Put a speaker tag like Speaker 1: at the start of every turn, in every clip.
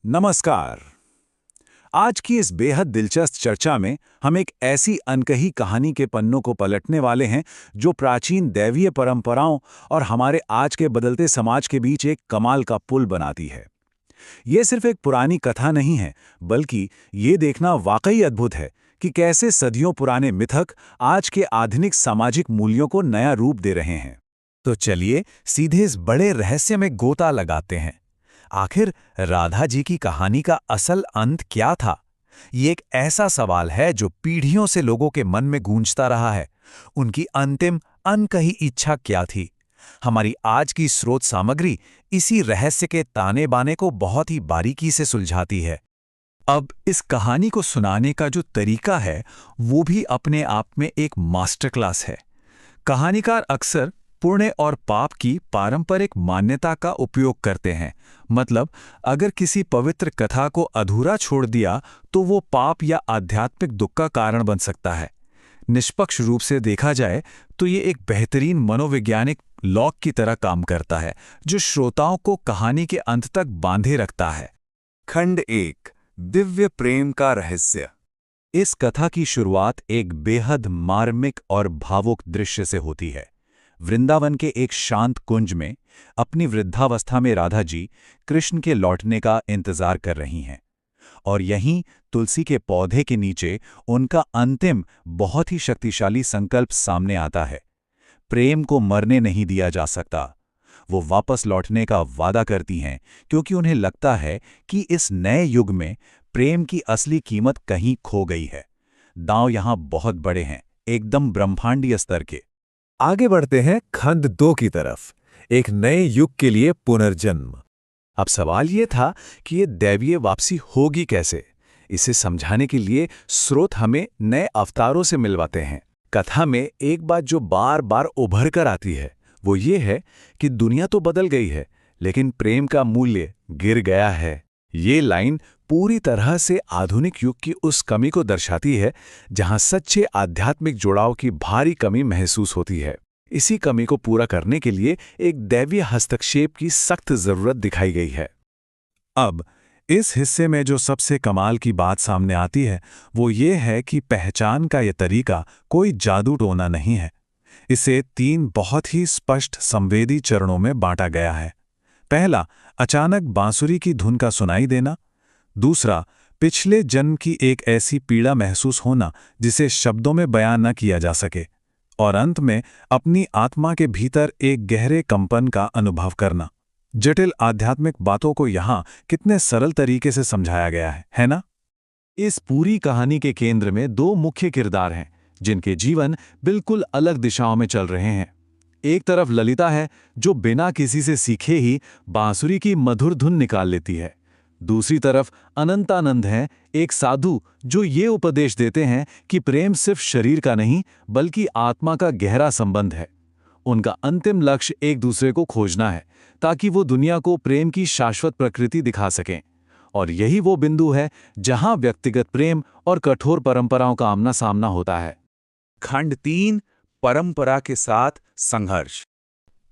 Speaker 1: नमस्कार। आज की इस बेहद दिलचस्प चर्चा में हम एक ऐसी अनकही कहानी के पन्नों को पलटने वाले हैं जो प्राचीन दैवीय परंपराओं और हमारे आज के बदलते समाज के बीच एक कमाल का पुल बनाती है। ये सिर्फ एक पुरानी कथा नहीं है, बल्कि ये देखना वाकई अद्भुत है कि कैसे सदियों पुराने मिथक आज के आधुनिक सामाजिक मूल्यों को नया रूप दे रहे हैं। तो चलिए सीधे इस बड़े रहस्य में गोता लगाते हैं। आखिर राधा जी की कहानी का असल अंत क्या था? ये एक ऐसा सवाल है जो पीढ़ियों से लोगों के मन में गूंजता रहा है। उनकी अंतिम अनकही इच्छा क्या थी? हमारी आज की स्रोत सामग्री इसी रहस्य के ताने बाने को बहुत ही बारीकी से सुलझाती है। अब इस कहानी को सुनाने का जो तरीका है वो भी अपने आप में एक मास्टर क्लास है। कहानीकार अक्सर पुण्य और पाप की पारंपरिक मान्यता का उपयोग करते हैं। मतलब, अगर किसी पवित्र कथा को अधूरा छोड़ दिया तो वो पाप या आध्यात्मिक दुख का कारण बन सकता है। निष्पक्ष रूप से देखा जाए तो ये एक बेहतरीन मनोवैज्ञानिक लॉक की तरह काम करता है, जो श्रोताओं को कहानी के अंत तक बांधे रखता है।
Speaker 2: खंड 1, दिव्य प्रेम का रहस्य।
Speaker 1: इस कथा की शुरुआत एक बेहद मार्मिक और भावुक दृश्य से होती है। वृंदावन के एक शांत कुंज में अपनी वृद्धावस्था में राधा जी कृष्ण के लौटने का इंतजार कर रही हैं, और यहीं तुलसी के पौधे के नीचे उनका अंतिम बहुत ही शक्तिशाली संकल्प सामने आता है। प्रेम को मरने नहीं दिया जा सकता। वो वापस लौटने का वादा करती हैं, क्योंकि उन्हें लगता है कि इस नए युग में प्रेम की असली कीमत कहीं खो गई है। दांव यहां बहुत बड़े हैं, एकदम ब्रह्मांडीय स्तर के।
Speaker 3: आगे बढ़ते हैं खंड 2 की तरफ, एक नए युग के लिए पुनर्जन्म। अब सवाल ये था कि ये दैवीय वापसी होगी कैसे। इसे समझाने के लिए स्रोत हमें नए अवतारों से मिलवाते हैं। कथा में एक बात जो बार बार उभर कर आती है वो ये है कि दुनिया तो बदल गई है, लेकिन प्रेम का मूल्य गिर गया है। ये लाइन पूरी तरह से आधुनिक युग की उस कमी को दर्शाती है जहां सच्चे आध्यात्मिक जुड़ाव की भारी कमी महसूस होती है। इसी कमी को पूरा करने के लिए एक दैवीय हस्तक्षेप की सख्त जरूरत दिखाई गई है।
Speaker 1: अब इस हिस्से में जो सबसे कमाल की बात सामने आती है वो ये है कि पहचान का ये तरीका कोई जादू टोना नहीं है। इसे 3 बहुत ही स्पष्ट संवेदी चरणों में बांटा गया है। पहला, अचानक बांसुरी की धुन का सुनाई देना। दूसरा, पिछले जन्म की एक ऐसी पीड़ा महसूस होना जिसे शब्दों में बयान न किया जा सके। और अंत में अपनी आत्मा के भीतर एक गहरे कंपन का अनुभव करना। जटिल आध्यात्मिक बातों को यहाँ कितने सरल तरीके से समझाया गया है ना? इस पूरी कहानी के केंद्र में 2 मुख्य किरदार हैं, जिनके जीवन बिल्कुल अलग दिशाओं में चल रहे हैं। एक तरफ ललिता है, जो बिना किसी से सीखे ही बांसुरी की मधुर धुन निकाल लेती है। दूसरी तरफ अनंतानंद हैं, एक साधु जो ये उपदेश देते हैं कि प्रेम सिर्फ शरीर का नहीं बल्कि आत्मा का गहरा संबंध है। उनका अंतिम लक्ष्य एक दूसरे को खोजना है, ताकि वो दुनिया को प्रेम की शाश्वत प्रकृति दिखा सकें। और यही वो बिंदु है जहां व्यक्तिगत प्रेम और कठोर परंपराओं का आमना सामना होता है।
Speaker 2: खंड 3, परंपरा के साथ संघर्ष।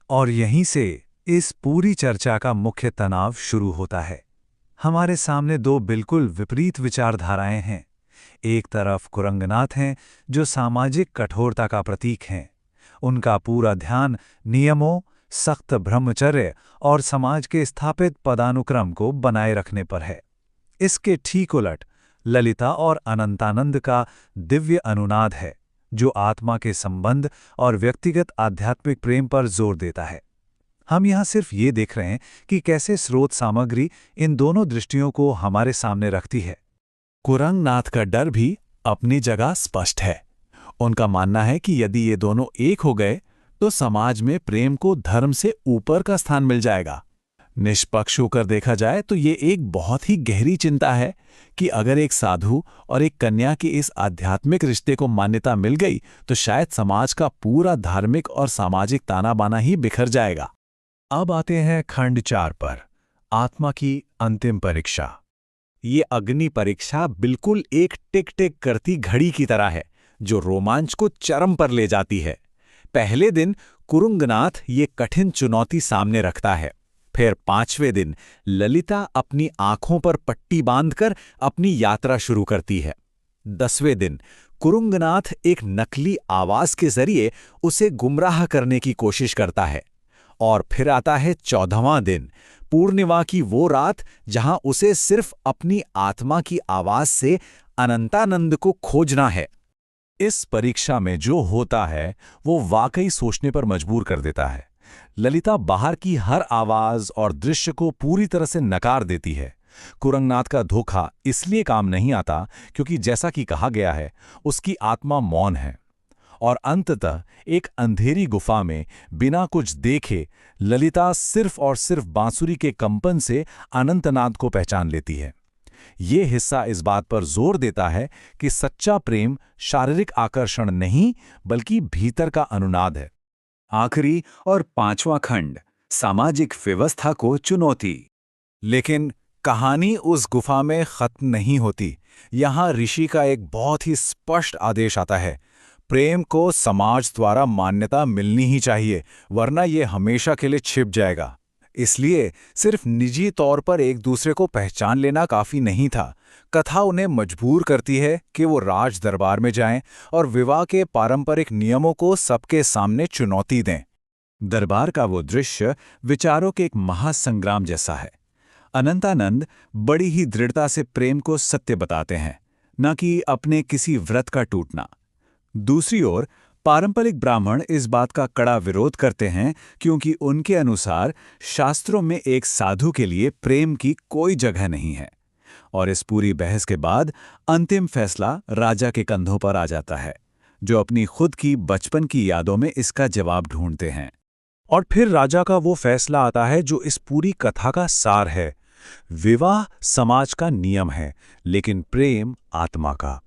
Speaker 3: और यहीं से इस पूरी चर्चा का मुख्य तनाव शुरू होता है। हमारे सामने 2 बिल्कुल विपरीत विचारधाराएं हैं। एक तरफ कुरंगनाथ हैं, जो सामाजिक कठोरता का प्रतीक हैं। उनका पूरा ध्यान नियमों, सख्त ब्रह्मचर्य और समाज के स्थापित पदानुक्रम को बनाए रखने पर है। इसके ठीक उलट ललिता और अनंतानंद का दिव्य अनुनाद है, जो आत्मा के संबंध और व्यक्तिगत आध्यात्मिक प्रेम पर जोर देता है। हम यहाँ सिर्फ ये देख रहे हैं कि कैसे स्रोत सामग्री इन दोनों दृष्टियों को हमारे सामने रखती है।
Speaker 1: कुरंगनाथ का डर भी अपनी जगह स्पष्ट है। उनका मानना है कि यदि ये दोनों एक हो गए तो समाज में प्रेम को धर्म से ऊपर का स्थान मिल जाएगा। निष्पक्ष होकर देखा जाए तो ये एक बहुत ही गहरी चिंता है कि अगर एक साधु और एक कन्या के इस आध्यात्मिक रिश्ते को मान्यता मिल गई तो शायद समाज का पूरा धार्मिक और सामाजिक ताना बाना ही बिखर जाएगा।
Speaker 3: अब आते हैं खंड 4 पर, आत्मा की अंतिम परीक्षा।
Speaker 1: ये अग्नि परीक्षा बिल्कुल एक टिक टिक करती घड़ी की तरह है, जो रोमांच को चरम पर ले जाती है। पहले दिन कुरंगनाथ ये कठिन चुनौती सामने रखता है। फिर 5वें दिन ललिता अपनी आंखों पर पट्टी बांधकर अपनी यात्रा शुरू करती है। 10वें दिन कुरुंगनाथ एक नकली आवाज के जरिए उसे गुमराह करने की कोशिश करता है। और फिर आता है 14वां दिन, पूर्णिमा की वो रात जहां उसे सिर्फ अपनी आत्मा की आवाज से अनंतानंद को खोजना है।
Speaker 2: इस परीक्षा में जो होता है वो वाकई सोचने पर मजबूर कर देता है। ललिता बाहर की हर आवाज और दृश्य को पूरी तरह से नकार देती है। कुरंगनाथ का धोखा इसलिए काम नहीं आता क्योंकि जैसा कि कहा गया है, उसकी आत्मा मौन है। और अंततः एक अंधेरी गुफा में बिना कुछ देखे ललिता सिर्फ और सिर्फ बांसुरी के कंपन से अनंतनाद को पहचान लेती है। ये हिस्सा इस बात पर जोर देता है कि सच्चा प्रेम शारीरिक आकर्षण नहीं बल्कि भीतर का अनुनाद है।
Speaker 1: आखिरी और 5वां खंड, सामाजिक व्यवस्था को चुनौती। लेकिन कहानी उस गुफा में खत्म नहीं होती। यहाँ ऋषि का एक बहुत ही स्पष्ट आदेश आता है, प्रेम को समाज द्वारा मान्यता मिलनी ही चाहिए, वरना ये हमेशा के लिए छिप जाएगा। इसलिए सिर्फ निजी तौर पर एक दूसरे को पहचान लेना काफी नहीं था। कथा उन्हें मजबूर करती है कि वो राज दरबार में जाएं और विवाह के पारंपरिक नियमों को सबके सामने चुनौती दें। दरबार का वो दृश्य विचारों के एक महासंग्राम जैसा है। अनंतानंद बड़ी ही दृढ़ता से प्रेम को सत्य बताते हैं, न कि अपने किसी व्रत का टूटना। दूसरी ओर पारंपरिक ब्राह्मण इस बात का कड़ा विरोध करते हैं क्योंकि उनके अनुसार शास्त्रों में एक साधु के लिए प्रेम की कोई जगह नहीं है। और इस पूरी बहस के बाद अंतिम फैसला राजा के कंधों पर आ जाता है, जो अपनी खुद की बचपन की यादों में इसका जवाब ढूंढते हैं।
Speaker 3: और फिर राजा का वो फैसला आता है जो इस पूरी कथा का सार है। विवाह समाज का नियम है, लेकिन प्रेम आत्मा का।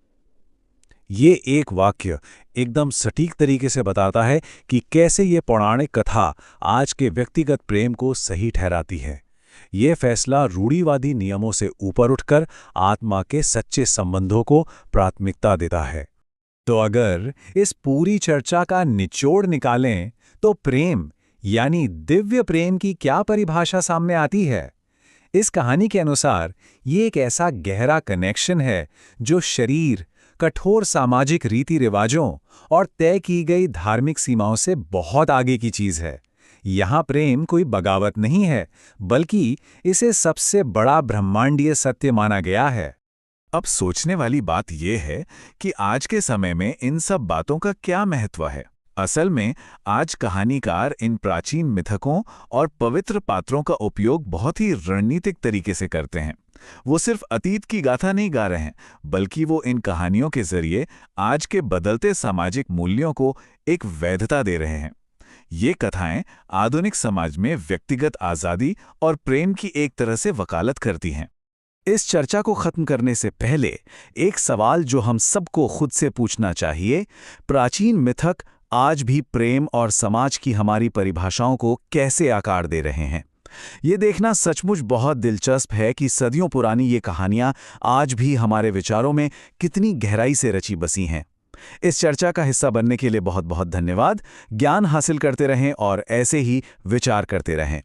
Speaker 3: ये एक वाक्य एकदम सटीक तरीके से बताता है कि कैसे ये पौराणिक कथा आज के व्यक्तिगत प्रेम को सही ठहराती है। ये फैसला रूढ़िवादी नियमों से ऊपर उठकर आत्मा के सच्चे संबंधों को प्राथमिकता देता है।
Speaker 1: तो अगर इस पूरी चर्चा का निचोड़ निकालें तो प्रेम यानी दिव्य प्रेम की क्या परिभाषा सामने आती है? इस कहानी के अनुसार ये एक ऐसा गहरा कनेक्शन है जो शरीर, कठोर सामाजिक रीति रिवाजों और तय की गई धार्मिक सीमाओं से बहुत आगे की चीज है। यहाँ प्रेम कोई बगावत नहीं है, बल्कि इसे सबसे बड़ा ब्रह्मांडीय सत्य माना गया है।
Speaker 2: अब सोचने वाली बात यह है कि आज के समय में इन सब बातों का क्या महत्व है। असल में आज कहानीकार इन प्राचीन मिथकों और पवित्र पात्रों का उपयोग बहुत ही रणनीतिक तरीके से करते हैं। वो सिर्फ अतीत की गाथा नहीं गा रहे हैं, बल्कि वो इन कहानियों के जरिए आज के बदलते सामाजिक मूल्यों को एक वैधता दे रहे हैं। ये कथाएं आधुनिक समाज में व्यक्तिगत आज़ादी और प्रेम की एक तरह से वकालत करती हैं।
Speaker 1: इस चर्चा को खत्म करने से पहले एक सवाल जो हम सबको खुद से पूछना चाहिए, प्राचीन मिथक आज भी प्रेम और समाज की हमारी परिभाषाओं को कैसे आकार दे रहे हैं? ये देखना सचमुच बहुत दिलचस्प है कि सदियों पुरानी ये कहानियां आज भी हमारे विचारों में कितनी गहराई से रची बसी हैं। इस चर्चा का हिस्सा बनने के लिए बहुत बहुत धन्यवाद। ज्ञान हासिल करते रहें और ऐसे ही विचार करते रहें।